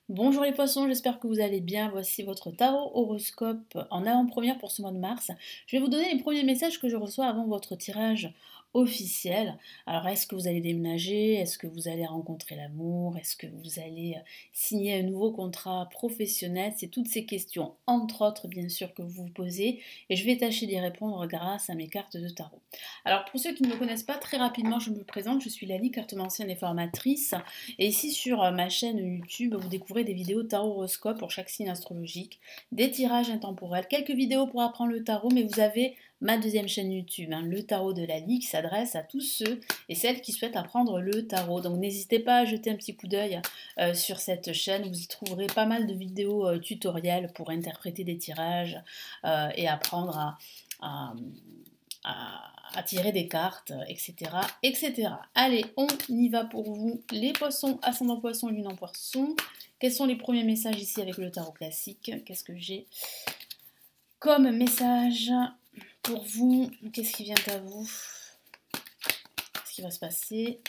Bonjour les poissons, j'espère que vous allez bien. Voici votre tarot horoscope en avant-première pour ce mois de mars. Je vais vous donner les premiers messages que je reçois avant votre tirage officiel. Alors, est-ce que vous allez déménager? Est-ce que vous allez rencontrer l'amour? Est-ce que vous allez signer un nouveau contrat professionnel? C'est toutes ces questions, entre autres bien sûr, que vous vous posez et je vais tâcher d'y répondre grâce à mes cartes de tarot. Alors, pour ceux qui ne me connaissent pas, très rapidement, je me présente. Je suis Lali, cartomancienne et formatrice. Et ici sur ma chaîne YouTube, vous découvrez des vidéos tarot horoscope pour chaque signe astrologique, des tirages intemporels, quelques vidéos pour apprendre le tarot, mais vous avez ma deuxième chaîne YouTube, le tarot de Lali, qui s'adresse à tous ceux et celles qui souhaitent apprendre le tarot. Donc n'hésitez pas à jeter un petit coup d'œil sur cette chaîne, vous y trouverez pas mal de vidéos tutoriels pour interpréter des tirages et apprendre à, à tirer des cartes, etc., etc. Allez, on y va pour vous, les poissons, ascendant poisson, lune en poisson. Quels sont les premiers messages ici avec le tarot classique? Qu'est-ce que j'ai comme message pour vous? Qu'est-ce qui vient à vous? Qu'est-ce qui va se passer?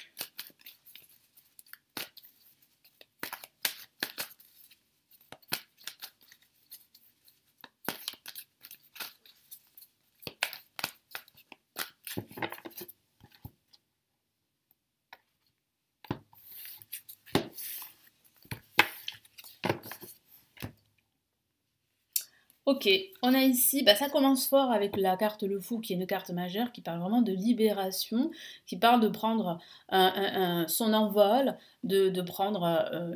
Ok, on a ici, ça commence fort avec la carte Le Fou, qui est une carte majeure, qui parle vraiment de libération, qui parle de prendre son envol, de prendre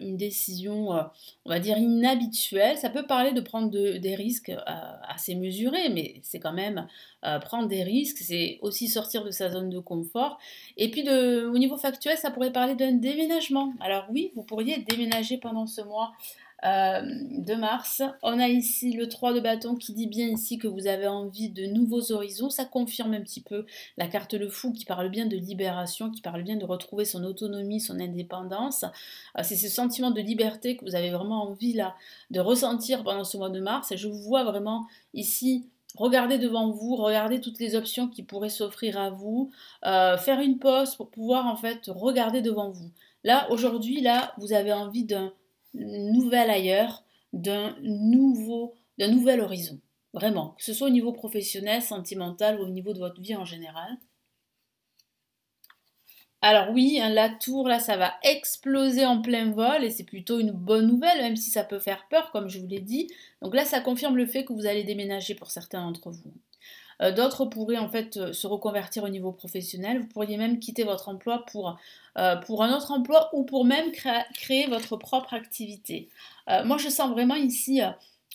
une décision, on va dire, inhabituelle. Ça peut parler de prendre des risques assez mesurés, mais c'est quand même prendre des risques, c'est aussi sortir de sa zone de confort. Et puis au niveau factuel, ça pourrait parler d'un déménagement. Alors oui, vous pourriez déménager pendant ce mois de mars. On a ici le 3 de bâton qui dit bien ici que vous avez envie de nouveaux horizons. Ça confirme un petit peu la carte Le Fou qui parle bien de libération, qui parle bien de retrouver son autonomie, son indépendance. C'est ce sentiment de liberté que vous avez vraiment envie là de ressentir pendant ce mois de mars. Et je vous vois vraiment ici. Regardez devant vous, regardez toutes les options qui pourraient s'offrir à vous, faire une pause pour pouvoir en fait regarder devant vous. Là, aujourd'hui, là, vous avez envie d'un nouvel ailleurs, d'un nouvel horizon. Vraiment, que ce soit au niveau professionnel, sentimental ou au niveau de votre vie en général. Alors oui, la tour, là, ça va exploser en plein vol et c'est plutôt une bonne nouvelle, même si ça peut faire peur, comme je vous l'ai dit. Donc là, ça confirme le fait que vous allez déménager pour certains d'entre vous. D'autres pourraient en fait se reconvertir au niveau professionnel. Vous pourriez même quitter votre emploi pour un autre emploi ou pour même créer votre propre activité. Moi, je sens vraiment ici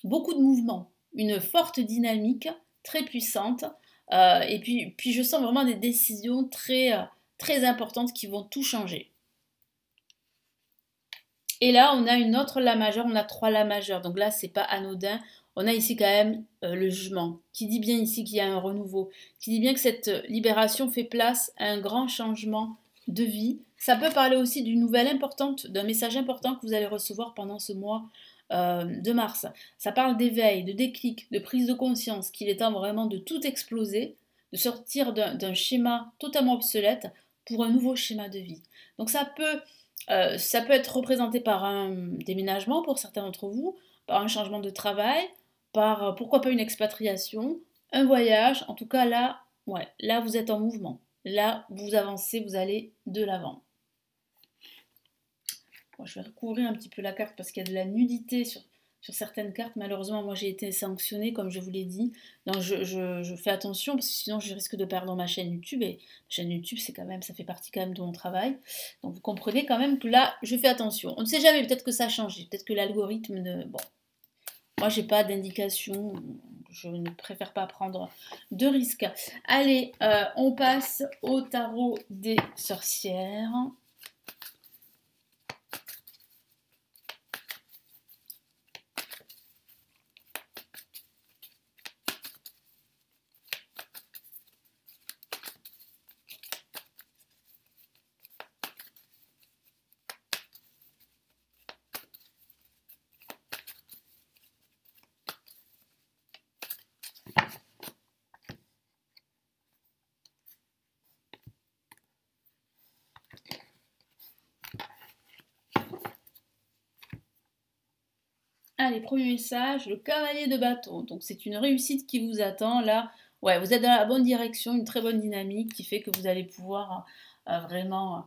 beaucoup de mouvement, une forte dynamique très puissante. Et puis, je sens vraiment des décisions très importantes qui vont tout changer. Et là, on a une autre La majeure, on a trois La majeures. Donc là, c'est pas anodin. On a ici quand même le jugement, qui dit bien ici qu'il y a un renouveau, qui dit bien que cette libération fait place à un grand changement de vie. Ça peut parler aussi d'une nouvelle importante, d'un message important que vous allez recevoir pendant ce mois de mars. Ça parle d'éveil, de déclic, de prise de conscience, qu'il est temps vraiment de tout exploser, de sortir d'un schéma totalement obsolète pour un nouveau schéma de vie. Donc ça peut être représenté par un déménagement pour certains d'entre vous, par un changement de travail, par pourquoi pas une expatriation, un voyage. En tout cas, là, ouais, là vous êtes en mouvement. Là, vous avancez, vous allez de l'avant. Bon, je vais recouvrir un petit peu la carte parce qu'il y a de la nudité sur certaines cartes. Malheureusement, moi j'ai été sanctionnée, comme je vous l'ai dit. Donc je fais attention parce que sinon je risque de perdre ma chaîne YouTube. Et ma chaîne YouTube, c'est quand même, ça fait partie quand même de mon travail. Donc vous comprenez quand même que là, je fais attention. On ne sait jamais, peut-être que ça a changé. Peut-être que l'algorithme ne. Bon, moi j'ai pas d'indication. Je ne préfère pas prendre de risques. Allez, on passe au tarot des sorcières. les premiers messages, le cavalier de bâton. Donc c'est une réussite qui vous attend là. Ouais, vous êtes dans la bonne direction, une très bonne dynamique qui fait que vous allez pouvoir vraiment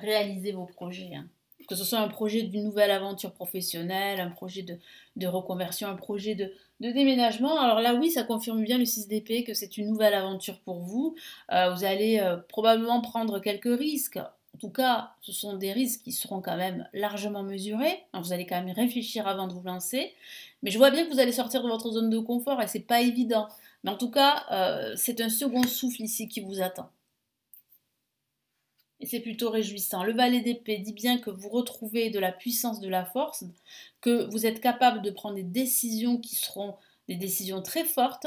réaliser vos projets, hein. Que ce soit un projet d'une nouvelle aventure professionnelle, un projet de reconversion, un projet de déménagement. Alors là, oui, ça confirme bien le 6 d'épée que c'est une nouvelle aventure pour vous. Vous allez probablement prendre quelques risques. En tout cas, ce sont des risques qui seront quand même largement mesurés. Alors, vous allez quand même réfléchir avant de vous lancer. Mais je vois bien que vous allez sortir de votre zone de confort et c'est pas évident. Mais en tout cas, c'est un second souffle ici qui vous attend. Et c'est plutôt réjouissant. Le valet d'épée dit bien que vous retrouvez de la puissance, de la force, que vous êtes capable de prendre des décisions qui seront des décisions très fortes,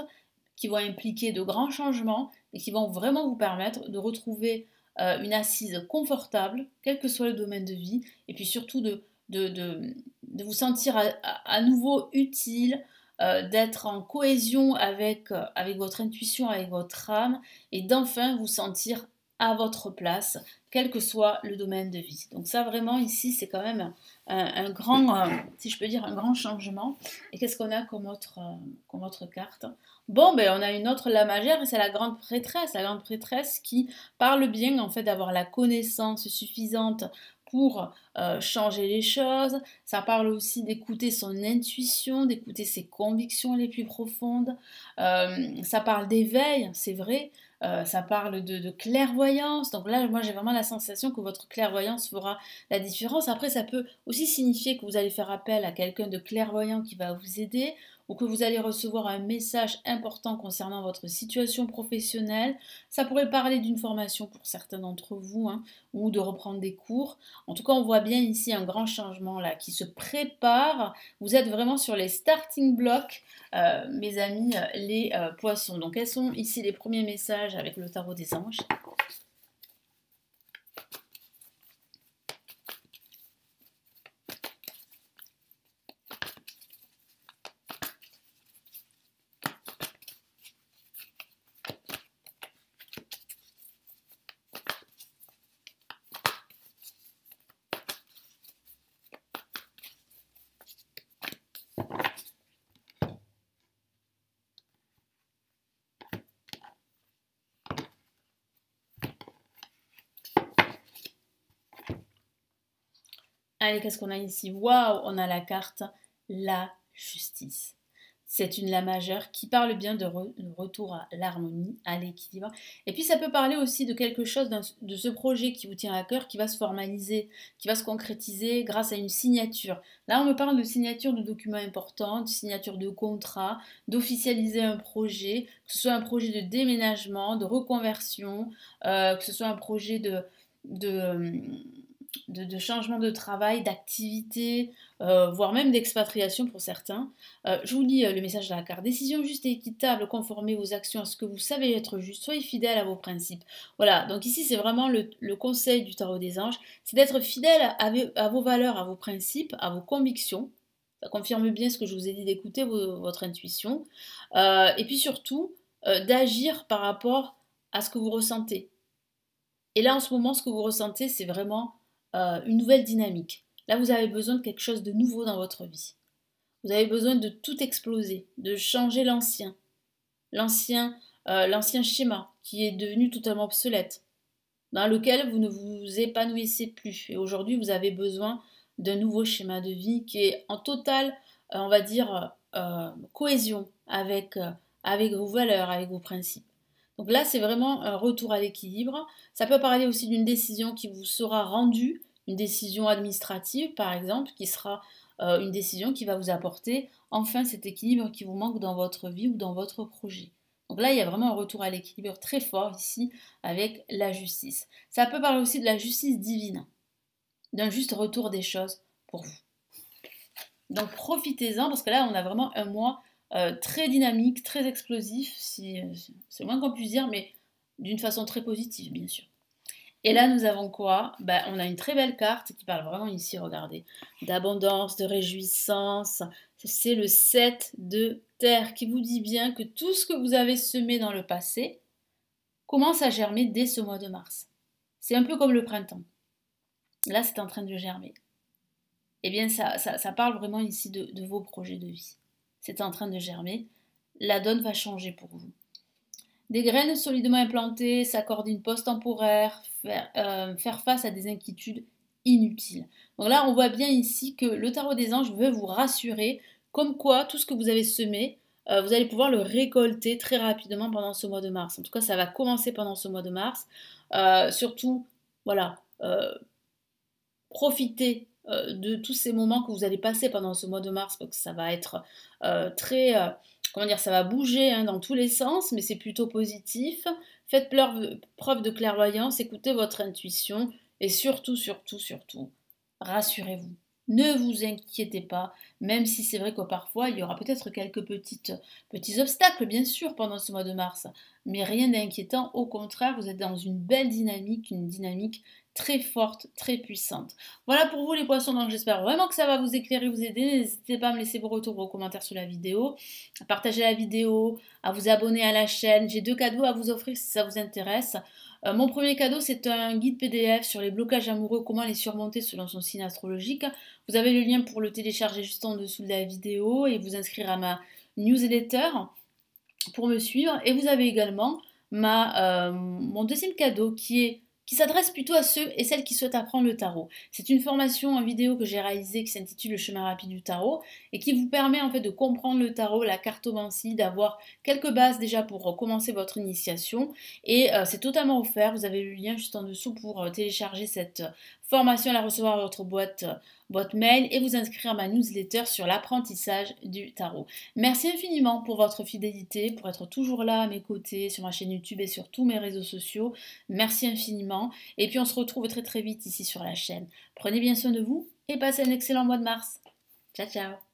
qui vont impliquer de grands changements et qui vont vraiment vous permettre de retrouver une assise confortable, quel que soit le domaine de vie, et puis surtout de vous sentir à nouveau utile, d'être en cohésion avec votre intuition, avec votre âme, et d'enfin vous sentir à votre place, quel que soit le domaine de vie. Donc ça vraiment ici c'est quand même un grand, si je peux dire, un grand changement. Et qu'est-ce qu'on a comme autre carte? Bon, ben on a une autre la Magère et c'est la grande prêtresse qui parle bien en fait d'avoir la connaissance suffisante pour changer les choses. Ça parle aussi d'écouter son intuition, d'écouter ses convictions les plus profondes. Ça parle d'éveil, c'est vrai. Ça parle de clairvoyance. Donc là, moi, j'ai vraiment la sensation que votre clairvoyance fera la différence. Après, ça peut aussi signifier que vous allez faire appel à quelqu'un de clairvoyant qui va vous aider ou que vous allez recevoir un message important concernant votre situation professionnelle. Ça pourrait parler d'une formation pour certains d'entre vous, hein, ou de reprendre des cours. En tout cas, on voit bien ici un grand changement là qui se prépare. Vous êtes vraiment sur les starting blocks, mes amis, les poissons. Donc, quels sont ici les premiers messages avec le tarot des anges? Allez, qu'est-ce qu'on a ici? Waouh, on a la carte la justice. C'est une la majeure qui parle bien de retour à l'harmonie, à l'équilibre. Et puis ça peut parler aussi de quelque chose, de ce projet qui vous tient à cœur, qui va se formaliser, qui va se concrétiser grâce à une signature. Là, on me parle de signature de documents importants, de signature de contrats, d'officialiser un projet, que ce soit un projet de déménagement, de reconversion, que ce soit un projet de, de changement de travail, d'activité, voire même d'expatriation pour certains. Je vous lis le message de la carte. Décision juste et équitable, conformez vos actions à ce que vous savez être juste, soyez fidèle à vos principes. Voilà, donc ici c'est vraiment le conseil du tarot des anges, c'est d'être fidèle à vos valeurs, à vos principes, à vos convictions. Ça confirme bien ce que je vous ai dit d'écouter votre intuition. Et puis surtout, d'agir par rapport à ce que vous ressentez. Et là, en ce moment, ce que vous ressentez, c'est vraiment une nouvelle dynamique. Là, vous avez besoin de quelque chose de nouveau dans votre vie. Vous avez besoin de tout exploser, de changer l'ancien schéma qui est devenu totalement obsolète, dans lequel vous ne vous épanouissez plus. Et aujourd'hui, vous avez besoin d'un nouveau schéma de vie qui est en totale, on va dire, cohésion avec vos valeurs, avec vos principes. Donc là, c'est vraiment un retour à l'équilibre. Ça peut parler aussi d'une décision qui vous sera rendue, une décision administrative par exemple, qui sera une décision qui va vous apporter enfin cet équilibre qui vous manque dans votre vie ou dans votre projet. Donc là, il y a vraiment un retour à l'équilibre très fort ici avec la justice. Ça peut parler aussi de la justice divine, d'un juste retour des choses pour vous. Donc profitez-en parce que là, on a vraiment un mois très dynamique, très explosif, si, c'est moins qu'on puisse dire, mais d'une façon très positive, bien sûr. Et là, nous avons quoi? Ben, on a une très belle carte qui parle vraiment ici, regardez, d'abondance, de réjouissance. C'est le 7 de terre qui vous dit bien que tout ce que vous avez semé dans le passé commence à germer dès ce mois de mars. C'est un peu comme le printemps. Là, c'est en train de germer. eh bien ça parle vraiment ici de vos projets de vie. C'est en train de germer. La donne va changer pour vous. Des graines solidement implantées, s'accorder une pause temporaire, faire face à des inquiétudes inutiles. Donc là, on voit bien ici que le tarot des anges veut vous rassurer, comme quoi tout ce que vous avez semé, vous allez pouvoir le récolter très rapidement pendant ce mois de mars. En tout cas, ça va commencer pendant ce mois de mars. Surtout, voilà, profitez de tous ces moments que vous allez passer pendant ce mois de mars, parce que ça va être très, comment dire, ça va bouger hein, dans tous les sens, mais c'est plutôt positif. Faites preuve de clairvoyance, écoutez votre intuition, et surtout, surtout, surtout, rassurez-vous. Ne vous inquiétez pas, même si c'est vrai que parfois il y aura peut-être quelques petits obstacles, bien sûr, pendant ce mois de mars, mais rien d'inquiétant. Au contraire, vous êtes dans une belle dynamique, une dynamique très forte, très puissante. Voilà pour vous les poissons, donc j'espère vraiment que ça va vous éclairer, vous aider. N'hésitez pas à me laisser vos retours, vos commentaires sur la vidéo, à partager la vidéo, à vous abonner à la chaîne. J'ai 2 cadeaux à vous offrir si ça vous intéresse. Mon premier cadeau, c'est un guide PDF sur les blocages amoureux, comment les surmonter selon son signe astrologique. Vous avez le lien pour le télécharger juste en dessous de la vidéo et vous inscrire à ma newsletter pour me suivre. Et vous avez également mon deuxième cadeau qui s'adresse plutôt à ceux et celles qui souhaitent apprendre le tarot. C'est une formation en vidéo que j'ai réalisée qui s'intitule Le chemin rapide du tarot et qui vous permet en fait de comprendre le tarot, la cartomancie, d'avoir quelques bases déjà pour commencer votre initiation. Et c'est totalement offert. Vous avez le lien juste en dessous pour télécharger cette formation, la recevoir à votre boîte mail et vous inscrire à ma newsletter sur l'apprentissage du tarot. Merci infiniment pour votre fidélité, pour être toujours là à mes côtés sur ma chaîne YouTube et sur tous mes réseaux sociaux. Merci infiniment. Et puis on se retrouve très très vite ici sur la chaîne. Prenez bien soin de vous et passez un excellent mois de mars. Ciao ciao.